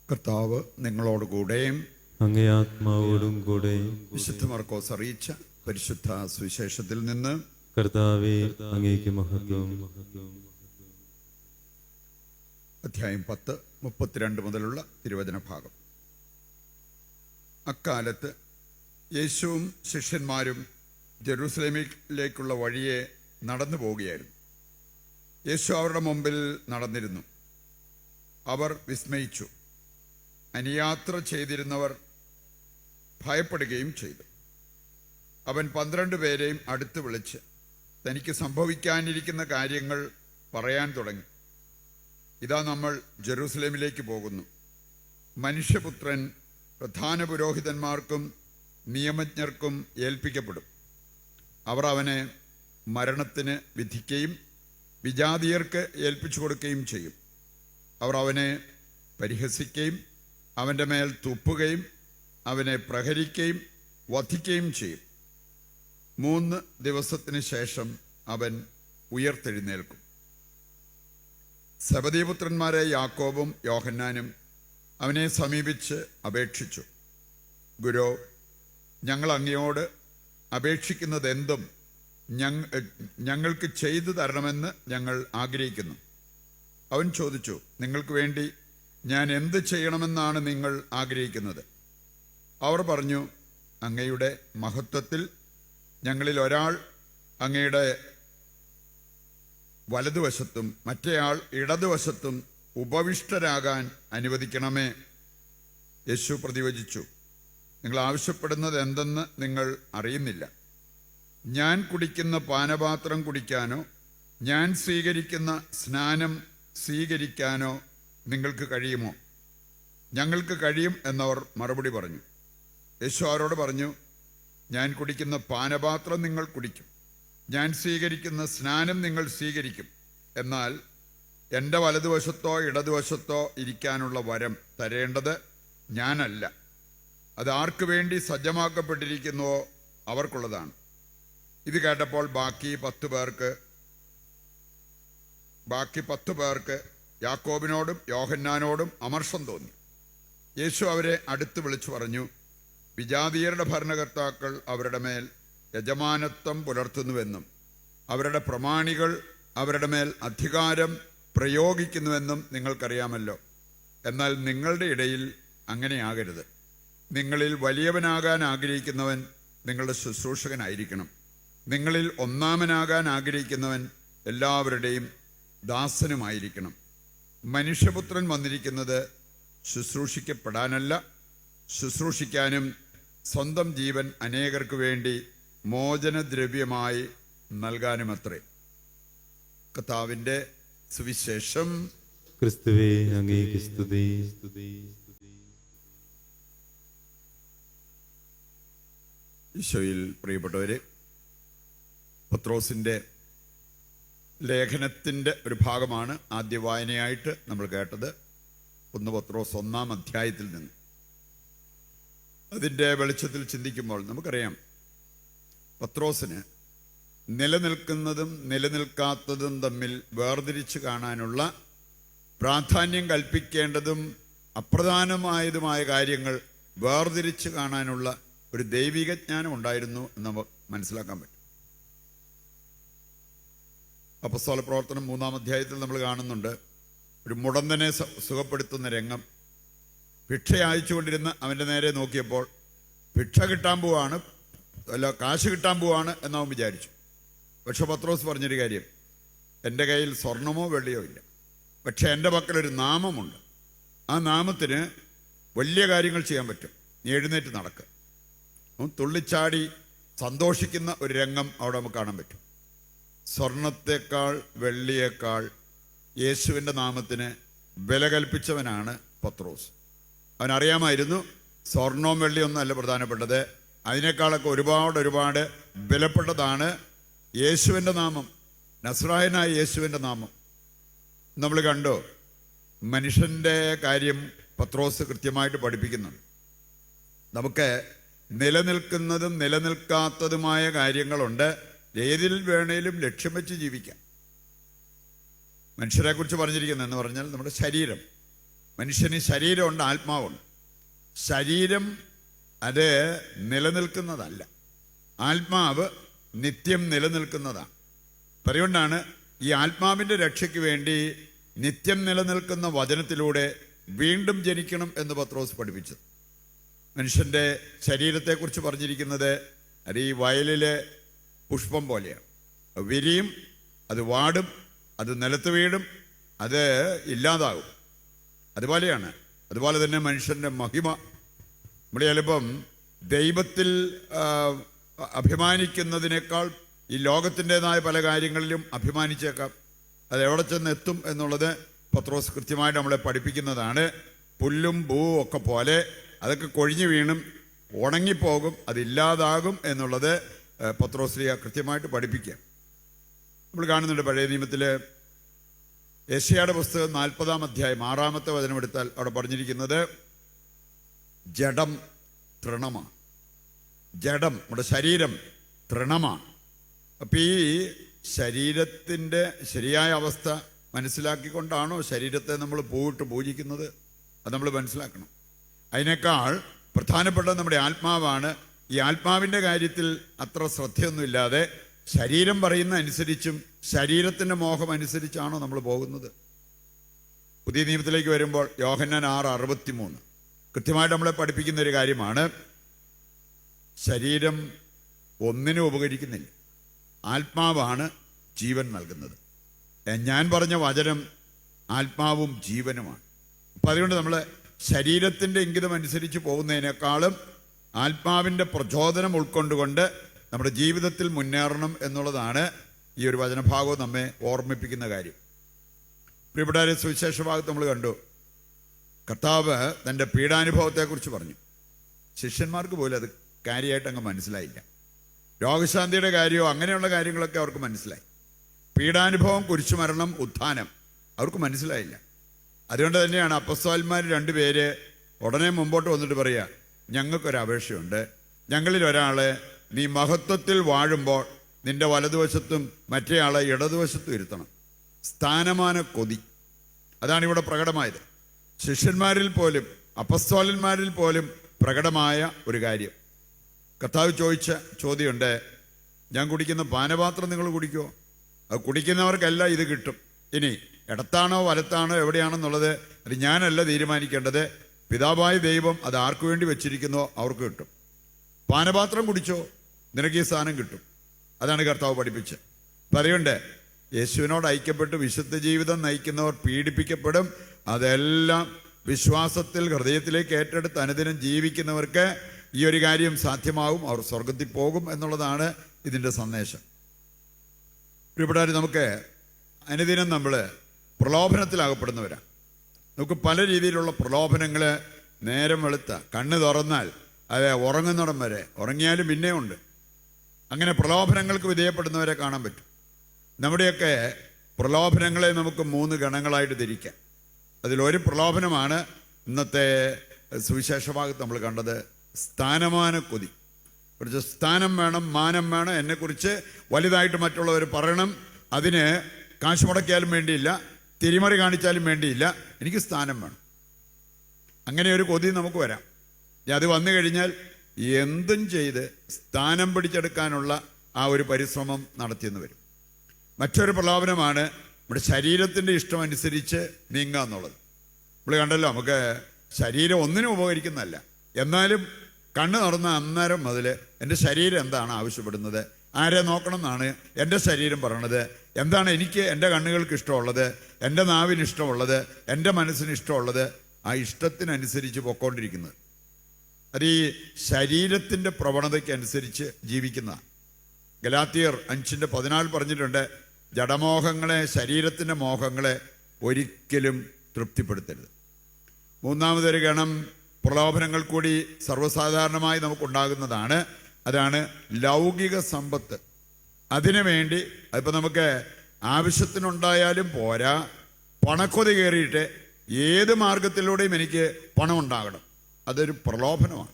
കർത്താവ് നിങ്ങളോടുകൂടെ അങ്ങേ ആത്മാവോടും കൂടെ. വിശുദ്ധ മർക്കോസ് അറിയിച്ച പരിശുദ്ധ സുവിശേഷത്തിൽ നിന്ന്. കർത്താവേ, അങ്ങേക്ക് മഹത്വം. അധ്യായം 10, 32 മുതലുള്ള തിരുവചന ഭാഗം. അക്കാലത്ത് യേശുവും ശിഷ്യന്മാരും ജെറൂസലേമിലേക്കുള്ള വഴിയെ നടന്നു പോവുകയായിരുന്നു. യേശു അവരുടെ മുമ്പിൽ നടന്നിരുന്നു. അവർ വിസ്മയിച്ചു. അനുയാത്ര ചെയ്തിരുന്നവർ ഭയപ്പെടുകയും ചെയ്തു. അവൻ 12 പേരെയും അടുത്ത് വിളിച്ച് തനിക്ക് സംഭവിക്കാനിരിക്കുന്ന കാര്യങ്ങൾ പറയാൻ തുടങ്ങി. ഇതാ, നമ്മൾ ജെറൂസലേമിലേക്ക് പോകുന്നു. മനുഷ്യപുത്രൻ പ്രധാന പുരോഹിതന്മാർക്കും നിയമജ്ഞർക്കും ഏൽപ്പിക്കപ്പെടും. അവർ അവനെ മരണത്തിന് വിധിക്കുകയും വിജാതീയർക്ക് ഏൽപ്പിച്ചു കൊടുക്കുകയും ചെയ്യും. അവർ അവനെ പരിഹസിക്കുകയും അവൻ്റെ മേൽ തുപ്പുകയും അവനെ പ്രഹരിക്കുകയും വധിക്കുകയും ചെയ്യും. 3 ദിവസത്തിന് ശേഷം അവൻ ഉയർത്തെഴുന്നേൽക്കും. സെബദീപുത്രന്മാരെ യാക്കോബും യോഹന്നാനും അവനെ സമീപിച്ച് അപേക്ഷിച്ചു, ഗുരോ, ഞങ്ങൾ അങ്ങയോട് അപേക്ഷിക്കുന്നതെന്തും ഞങ്ങൾക്ക് ചെയ്തു തരണമെന്ന് ഞങ്ങൾ ആഗ്രഹിക്കുന്നു. അവൻ ചോദിച്ചു, നിങ്ങൾക്ക് വേണ്ടി ഞാൻ എന്ത് ചെയ്യണമെന്നാണ് നിങ്ങൾ ആഗ്രഹിക്കുന്നത്? അവർ പറഞ്ഞു, അങ്ങയുടെ മഹത്വത്തിൽ ഞങ്ങളിൽ ഒരാൾ അങ്ങയുടെ വലതുവശത്തും മറ്റേയാൾ ഇടതുവശത്തും ഉപവിഷ്ടരാകാൻ അനുവദിക്കണമേ. യേശു പ്രതിവചിച്ചു, നിങ്ങൾ ആവശ്യപ്പെടുന്നത് എന്തെന്ന് നിങ്ങൾ അറിയുന്നില്ല. ഞാൻ കുടിക്കുന്ന പാനപാത്രം കുടിക്കാനോ ഞാൻ സ്വീകരിക്കുന്ന സ്നാനം സ്വീകരിക്കാനോ നിങ്ങൾക്ക് കഴിയുമോ? ഞങ്ങൾക്ക് കഴിയും എന്നവർ മറുപടി പറഞ്ഞു. യേശു അവരോട് പറഞ്ഞു, ഞാൻ കുടിക്കുന്ന പാനപാത്രം നിങ്ങൾ കുടിക്കും, ഞാൻ സ്വീകരിക്കുന്ന സ്നാനം നിങ്ങൾ സ്വീകരിക്കും. എന്നാൽ എൻ്റെ വലതുവശത്തോ ഇടതുവശത്തോ ഇരിക്കാനുള്ള വരം തരേണ്ടത് ഞാനല്ല. അത് ആർക്കു വേണ്ടി സജ്ജമാക്കപ്പെട്ടിരിക്കുന്നുവോ അവർക്കുള്ളതാണ്. ഇത് കേട്ടപ്പോൾ ബാക്കി 10 പേർക്ക് യാക്കോബിനോടും യോഹന്നാനോടും അമർഷം തോന്നി. യേശു അവരെ അടുത്ത് വിളിച്ചു പറഞ്ഞു, വിജാതീയരുടെ ഭരണകർത്താക്കൾ അവരുടെ മേൽ യജമാനത്വം പുലർത്തുന്നുവെന്നും അവരുടെ പ്രമാണികൾ അവരുടെ മേൽ അധികാരം പ്രയോഗിക്കുന്നുവെന്നും നിങ്ങൾക്കറിയാമല്ലോ. എന്നാൽ നിങ്ങളുടെ ഇടയിൽ അങ്ങനെയാകരുത്. നിങ്ങളിൽ വലിയവനാകാൻ ആഗ്രഹിക്കുന്നവൻ നിങ്ങളുടെ ശുശ്രൂഷകനായിരിക്കണം. നിങ്ങളിൽ ഒന്നാമനാകാൻ ആഗ്രഹിക്കുന്നവൻ എല്ലാവരുടെയും ദാസനുമായിരിക്കണം. മനുഷ്യപുത്രൻ വന്നിരിക്കുന്നത് ശുശ്രൂഷിക്കപ്പെടാനല്ല, ശുശ്രൂഷിക്കാനും സ്വന്തം ജീവൻ അനേകർക്ക് വേണ്ടി മോചനദ്രവ്യമായി നൽകാനുമത്രേ. കർത്താവിൻ്റെ സുവിശേഷം. ക്രിസ്തുവേ, അങ്ങേക്ക് സ്തുതി. ഈശോയിൽ പ്രിയപ്പെട്ടവരെ, പത്രോസിൻ്റെ ലേഖനത്തിൻ്റെ ഒരു ഭാഗമാണ് ആദ്യ വായനയായിട്ട് നമ്മൾ കേട്ടത്. 1 പത്രോസ് 1-ാം അധ്യായത്തിൽ നിന്ന്. അതിൻ്റെ വെളിച്ചത്തിൽ ചിന്തിക്കുമ്പോൾ നമുക്കറിയാം, പത്രോസിന് നിലനിൽക്കുന്നതും നിലനിൽക്കാത്തതും തമ്മിൽ വേർതിരിച്ച് കാണാനുള്ള, പ്രാധാന്യം കൽപ്പിക്കേണ്ടതും അപ്രധാനമായതുമായ കാര്യങ്ങൾ വേർതിരിച്ച് കാണാനുള്ള ഒരു ദൈവിക ജ്ഞാനം ഉണ്ടായിരുന്നു എന്ന് നമുക്ക് മനസ്സിലാക്കാൻ പറ്റും. അപ്പോസ്തല പ്രവർത്തനം 3-ാം അധ്യായത്തിൽ നമ്മൾ കാണുന്നുണ്ട്, ഒരു മുടന്തനെ സുഖപ്പെടുത്തുന്ന രംഗം. ഭിക്ഷ അയച്ചുകൊണ്ടിരുന്ന അവൻ്റെ നേരെ നോക്കിയപ്പോൾ ഭിക്ഷ കിട്ടാൻ പോവാണ്, കാശ് കിട്ടാൻ പോവാണ് എന്നവൻ വിചാരിച്ചു. പക്ഷെ പത്രോസ് പറഞ്ഞൊരു കാര്യം, എൻ്റെ കയ്യിൽ സ്വർണമോ വെള്ളിയോ ഇല്ല, പക്ഷെ എൻ്റെ പക്കലൊരു നാമമുണ്ട്. ആ നാമത്തിന് വലിയ കാര്യങ്ങൾ ചെയ്യാൻ പറ്റും. നീ എഴുന്നേറ്റ് നടക്കുക. തുള്ളിച്ചാടി സന്തോഷിക്കുന്ന ഒരു രംഗം അവിടെ നമുക്ക് കാണാൻ പറ്റും. സ്വർണത്തേക്കാൾ വെള്ളിയേക്കാൾ യേശുവിൻ്റെ നാമത്തിന് വില കൽപ്പിച്ചവനാണ് പത്രോസ്. അവനറിയാമായിരുന്നു സ്വർണവും വെള്ളിയൊന്നും അല്ല പ്രധാനപ്പെട്ടത്, അതിനേക്കാളൊക്കെ ഒരുപാട് വിലപ്പെട്ടതാണ് യേശുവിൻ്റെ നാമം, നസ്രായനായ യേശുവിൻ്റെ നാമം. നമ്മൾ കണ്ടോ, മനുഷ്യൻ്റെ കാര്യം പത്രോസ് കൃത്യമായിട്ട് പഠിപ്പിക്കുന്നുണ്ട്. നമുക്ക് നിലനിൽക്കുന്നതും നിലനിൽക്കാത്തതുമായ കാര്യങ്ങളുണ്ട്. ഏതിൽ വേണേലും ലക്ഷ്യം വെച്ച് ജീവിക്കാം. മനുഷ്യരെക്കുറിച്ച് പറഞ്ഞിരിക്കുന്നതെന്ന് പറഞ്ഞാൽ നമ്മുടെ ശരീരം, മനുഷ്യന് ശരീരമുണ്ട്, ആത്മാവുണ്ട്. ശരീരം അത് നിലനിൽക്കുന്നതല്ല, ആത്മാവ് നിത്യം നിലനിൽക്കുന്നതാണ്. അതുകൊണ്ടാണ് ഈ ആത്മാവിൻ്റെ രക്ഷയ്ക്ക് വേണ്ടി നിത്യം നിലനിൽക്കുന്ന വചനത്തിലൂടെ വീണ്ടും ജനിക്കണം എന്ന് പത്രോസ് പഠിപ്പിച്ചത്. മനുഷ്യൻ്റെ ശരീരത്തെക്കുറിച്ച് പറഞ്ഞിരിക്കുന്നത് അത് ഈ വയലിലെ പുഷ്പം പോലെയാണ്. അത് വിരിയും, അത് വാടും, അത് നിലത്ത് വീടും, അത് ഇല്ലാതാകും. അതുപോലെയാണ്. അതുപോലെ തന്നെ മനുഷ്യൻ്റെ മഹിമ. നമ്മൾ ചിലപ്പം ദൈവത്തിൽ അഭിമാനിക്കുന്നതിനേക്കാൾ ഈ ലോകത്തിൻ്റെതായ പല കാര്യങ്ങളിലും അഭിമാനിച്ചേക്കാം. അത് എവിടെ ചെന്ന് എത്തും എന്നുള്ളത് പത്രോസ് കൃത്യമായിട്ട് നമ്മളെ പഠിപ്പിക്കുന്നതാണ്. പുല്ലും പൂവും ഒക്കെ പോലെ അതൊക്കെ കൊഴിഞ്ഞു വീണും ഉണങ്ങിപ്പോകും, അതില്ലാതാകും എന്നുള്ളത് പത്രോസ് കൃത്യമായിട്ട് പഠിപ്പിക്കുക. നമ്മൾ കാണുന്നുണ്ട് പഴയ നിയമത്തിൽ യെശയ്യായുടെ പുസ്തകം 40-ാം അധ്യായം 6-ാമത്തെ വചനം എടുത്താൽ അവിടെ പറഞ്ഞിരിക്കുന്നത് ജഡം തൃണമാണ്. ജഡം, നമ്മുടെ ശരീരം തൃണമാണ്. അപ്പം ഈ ശരീരത്തിൻ്റെ ശരിയായ അവസ്ഥ മനസ്സിലാക്കിക്കൊണ്ടാണോ ശരീരത്തെ നമ്മൾ പൂവിട്ട് പൂജിക്കുന്നത്? അത് നമ്മൾ മനസ്സിലാക്കണം. അതിനേക്കാൾ പ്രധാനപ്പെട്ട നമ്മുടെ ആത്മാവാണ്. ഈ ആത്മാവിൻ്റെ കാര്യത്തിൽ അത്ര ശ്രദ്ധയൊന്നുമില്ലാതെ ശരീരം പറയുന്ന അനുസരിച്ചും ശരീരത്തിൻ്റെ മോഹം അനുസരിച്ചാണോ നമ്മൾ പോകുന്നത്? പുതിയ നിയമത്തിലേക്ക് വരുമ്പോൾ യോഹന്നാൻ 6:63 കൃത്യമായിട്ട് നമ്മളെ പഠിപ്പിക്കുന്ന ഒരു കാര്യമാണ്. ശരീരം ഒന്നിനും ഉപകരിക്കുന്നില്ല, ആത്മാവാണ് ജീവൻ നൽകുന്നത്. ഞാൻ പറഞ്ഞ വചനം ആത്മാവും ജീവനുമാണ്. അപ്പം അതുകൊണ്ട് നമ്മൾ ശരീരത്തിൻ്റെ ഇംഗിതം അനുസരിച്ച് പോകുന്നതിനേക്കാളും ആത്മാവിൻ്റെ പ്രചോദനം ഉൾക്കൊണ്ടുകൊണ്ട് നമ്മുടെ ജീവിതത്തിൽ മുന്നേറണം എന്നുള്ളതാണ് ഈ ഒരു വചനഭാഗവും നമ്മെ ഓർമ്മിപ്പിക്കുന്ന കാര്യം. പ്രിയപ്പെട്ട സുവിശേഷ ഭാഗത്ത് നമ്മൾ കണ്ടു, കർത്താവ് തൻ്റെ പീഡാനുഭവത്തെക്കുറിച്ച് പറഞ്ഞു. ശിഷ്യന്മാർക്ക് പോലും അത് കാര്യമായിട്ട് അങ്ങ് മനസ്സിലായില്ല. രോഗശാന്തിയുടെ കാര്യമോ അങ്ങനെയുള്ള കാര്യങ്ങളൊക്കെ അവർക്ക് മനസ്സിലായി. പീഡാനുഭവം, കുരിശുമരണം, ഉത്ഥാനം അവർക്ക് മനസ്സിലായില്ല. അതുകൊണ്ട് തന്നെയാണ് അപ്പസ്തോലന്മാർ 2 പേര് ഉടനെ മുമ്പോട്ട് വന്നിട്ട് പറയുക, ഞങ്ങൾക്കൊരപേക്ഷയുണ്ട്. ഞങ്ങളിൽ ഒരാളെ നീ മഹത്വത്തിൽ വാഴുമ്പോൾ നിന്റെ വലതുവശത്തും മറ്റേയാളെ ഇടതുവശത്തും ഇരുത്തണം. സ്ഥാനമാന കൊതി അതാണ് ഇവിടെ പ്രകടമായത്. ശിഷ്യന്മാരിൽ പോലും അപ്പസ്തോലന്മാരിൽ പോലും പ്രകടമായ ഒരു കാര്യം. കർത്താവ് ചോദിച്ച ചോദ്യമുണ്ട്, ഞാൻ കുടിക്കുന്ന പാനപാത്രം നിങ്ങൾ കുടിക്കുമോ? അത് കുടിക്കുന്നവർക്കെല്ലാം ഇത് കിട്ടും. ഇനി ഇടത്താണോ വലത്താണോ എവിടെയാണെന്നുള്ളത് അത് ഞാനല്ല തീരുമാനിക്കേണ്ടത്, പിതാവായ ദൈവം അത് ആർക്കു വേണ്ടി വെച്ചിരിക്കുന്നോ അവർക്ക് കിട്ടും. പാനപാത്രം കുടിച്ചോ, നിനക്ക് ഈ സ്ഥാനം കിട്ടും. അതാണ് കർത്താവ് പഠിപ്പിച്ചത്. പറയുണ്ട്, യേശുവിനോട് ഐക്യപ്പെട്ട് വിശുദ്ധ ജീവിതം നയിക്കുന്നവർ പീഡിപ്പിക്കപ്പെടും. അതെല്ലാം വിശ്വാസത്തിൽ ഹൃദയത്തിലേക്ക് ഏറ്റെടുത്ത് അനുദിനം ജീവിക്കുന്നവർക്ക് ഈ ഒരു കാര്യം സാധ്യമാകും, അവർ സ്വർഗത്തിൽ പോകും എന്നുള്ളതാണ് ഇതിൻ്റെ സന്ദേശം. പ്രിയപ്പെട്ടവർ, നമുക്ക് അനുദിനം നമ്മൾ പ്രലോഭനത്തിലാകപ്പെടുന്നവരാണ്. നമുക്ക് പല രീതിയിലുള്ള പ്രലോഭനങ്ങൾ നേരം വെളുത്ത കണ്ണ് തുറന്നാൽ അത് ഉറങ്ങുന്നിടം വരെ, ഉറങ്ങിയാലും പിന്നെ ഉണ്ട്, അങ്ങനെ പ്രലോഭനങ്ങൾക്ക് വിധേയപ്പെടുന്നവരെ കാണാൻ പറ്റും. നമ്മുടെയൊക്കെ പ്രലോഭനങ്ങളെ നമുക്ക് 3 ഗണങ്ങളായിട്ട് തിരിക്കാം. അതിലൊരു പ്രലോഭനമാണ് ഇന്നത്തെ സുവിശേഷ ഭാഗത്ത് നമ്മൾ കണ്ടത്, സ്ഥാനമാന കൊതി. കുറച്ച് സ്ഥാനം വേണം, മാനം വേണം, എന്നെക്കുറിച്ച് വലുതായിട്ട് മറ്റുള്ളവർ പറയണം, അതിന് കാശ് മുടക്കിയാലും വേണ്ടിയില്ല, തിരിമറി കാണിച്ചാലും വേണ്ടിയില്ല, എനിക്ക് സ്ഥാനം വേണം. അങ്ങനെ ഒരു കൊതി നമുക്ക് വരാം. അത് വന്നു കഴിഞ്ഞാൽ എന്തും ചെയ്ത് സ്ഥാനം പിടിച്ചെടുക്കാനുള്ള ആ ഒരു പരിശ്രമം നടത്തിയെന്ന് വരും. മറ്റൊരു പ്രലോഭനമാണ് നമ്മുടെ ശരീരത്തിൻ്റെ ഇഷ്ടം അനുസരിച്ച് നീങ്ങുക എന്നുള്ളത്. നമ്മൾ കണ്ടല്ലോ, നമുക്ക് ശരീരം ഒന്നിനും ഉപകരിക്കുന്നതല്ല, എന്നാലും കണ്ണ് തുറന്ന അന്നേരം മുതൽ എൻ്റെ ശരീരം എന്താണ് ആവശ്യപ്പെടുന്നത്, ആരെ നോക്കണം എന്നാണ് എൻ്റെ ശരീരം പറയണത്, എന്താണ് എനിക്ക് എൻ്റെ കണ്ണുകൾക്ക് ഇഷ്ടമുള്ളത്, എൻ്റെ നാവിന് ഇഷ്ടമുള്ളത്, എൻ്റെ മനസ്സിന് ഇഷ്ടമുള്ളത്, ആ ഇഷ്ടത്തിനനുസരിച്ച് പൊക്കോണ്ടിരിക്കുന്നത്. അത് ഈ ശരീരത്തിൻ്റെ പ്രവണതയ്ക്ക് അനുസരിച്ച് ജീവിക്കുന്നതാണ്. ഗലാത്യർ 5:14 പറഞ്ഞിട്ടുണ്ട്, ജഡമോഹങ്ങളെ, ശരീരത്തിൻ്റെ മോഹങ്ങളെ ഒരിക്കലും തൃപ്തിപ്പെടുത്തരുത്. മൂന്നാമതൊരു ഗണം പ്രലോഭനങ്ങൾ കൂടി സർവ്വസാധാരണമായി നമുക്കുണ്ടാകുന്നതാണ്. അതാണ് ലൗകിക സമ്പത്ത്. അതിനു വേണ്ടി അതിപ്പോൾ നമുക്ക് ആവശ്യത്തിനുണ്ടായാലും പോരാ, പണക്കൊതി കയറിയിട്ട് ഏത് മാർഗത്തിലൂടെയും എനിക്ക് പണം ഉണ്ടാകണം, അതൊരു പ്രലോഭനമാണ്.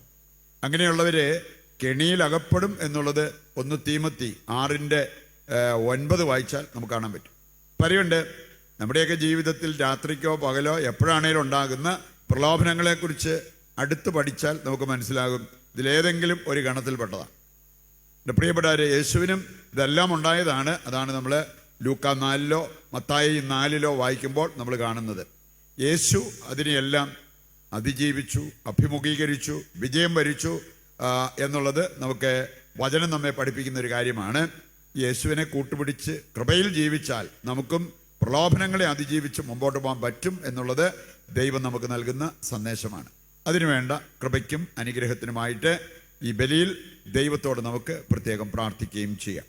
അങ്ങനെയുള്ളവർ കെണിയിലകപ്പെടും എന്നുള്ളത് 1 തീമോത്തി 6:9 വായിച്ചാൽ നമുക്ക് കാണാൻ പറ്റും. പറയുണ്ട്, നമ്മുടെയൊക്കെ ജീവിതത്തിൽ രാത്രിക്കോ പകലോ എപ്പോഴാണേലും ഉണ്ടാകുന്ന പ്രലോഭനങ്ങളെക്കുറിച്ച് അടുത്ത് പഠിച്ചാൽ നമുക്ക് മനസ്സിലാകും ഇതിലേതെങ്കിലും ഒരു ഗണത്തിൽപ്പെട്ടതാണ്. എൻ്റെ പ്രിയപ്പെട്ടവരെ, യേശുവിനും ഇതെല്ലാം ഉണ്ടായതാണ്. അതാണ് നമ്മൾ ലൂക്ക 4-ലോ മത്തായി 4-ലോ വായിക്കുമ്പോൾ നമ്മൾ കാണുന്നത്. യേശു അതിനെയെല്ലാം അതിജീവിച്ചു, അഭിമുഖീകരിച്ചു, വിജയം വരിച്ചു എന്നുള്ളത് നമുക്ക് വചനം നമ്മെ പഠിപ്പിക്കുന്ന ഒരു കാര്യമാണ്. യേശുവിനെ കൂട്ടുപിടിച്ച് കൃപയിൽ ജീവിച്ചാൽ നമുക്കും പ്രലോഭനങ്ങളെ അതിജീവിച്ച് മുമ്പോട്ട് പോകാൻ പറ്റും എന്നുള്ളത് ദൈവം നമുക്ക് നൽകുന്ന സന്ദേശമാണ്. അതിനുവേണ്ട കൃപയ്ക്കും അനുഗ്രഹത്തിനുമായിട്ട് ഈ ബലിയിൽ ദൈവത്തോട് നമുക്ക് പ്രത്യേകം പ്രാർത്ഥിക്കുകയും ചെയ്യാം.